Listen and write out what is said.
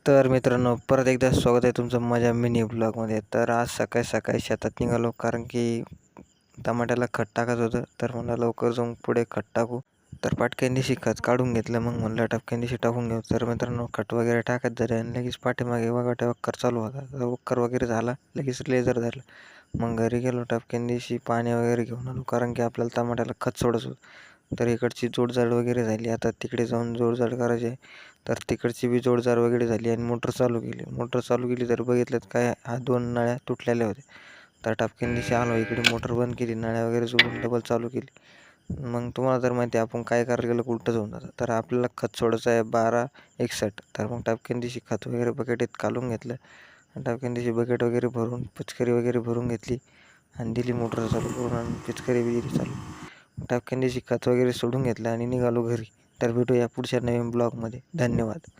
तर मित्रांनो, परत एकदा स्वागत आहे तुमचं माझ्या मिनी ब्लॉगमध्ये. तर आज सकाळी सकाळी शेतात निघालो, कारण की टमाट्याला खत टाकायचं होतं. तर म्हणलं लवकर जाऊन पुढे खत टाकू. तर पाटक्यानीशी खत काढून घेतलं. मग म्हणलं टपक्यानीशी टाकून घेऊ. तर मित्रांनो, खत वगैरे टाकत झाले आणि लगेच पाठीमागे वक्कर चालू होता. तर वक्कर वगैरे झाला, लगेच लेझर झालं. मग घरी गेलो, टपक्यानीशी पाणी वगैरे घेऊन आलो, कारण की आपल्याला टमाट्याला खत सोडायचं होतं. तर इकडची जोडजाड वगैरे झाली. आता तिकडे जाऊन जोडजाड करायची. तर तिकडची बी जोडजाड वगैरे झाली आणि मोटर चालू केली. तर बघितलं काय, हा 2 नळ्या तुटलेल्या होत्या. तर टपक्यानीशी आलो इकडे, मोटर बंद केली, नळ्या वगैरे जोडून डबल चालू केली. मग तुम्हाला तर माहिती आहे, आपण काय करायला गेलं उलटं होऊन जातं. तर आपल्याला खत सोडायचं आहे 1261. तर मग टपक्यानीशी खत वगैरे बकेटीत घालून घेतलं. टपक्यानीशी बकेट वगैरे भरून, पिचकारी वगैरे भरून घेतली आणि दिली मोटर चालू करून आणि पिचकारी बी दिली चालू. टपक्यानीशी खत वगैरे सोडून घेतलं आणि निघालो घरी. तर भेटूया पुढच्या नवीन ब्लॉगमध्ये. धन्यवाद.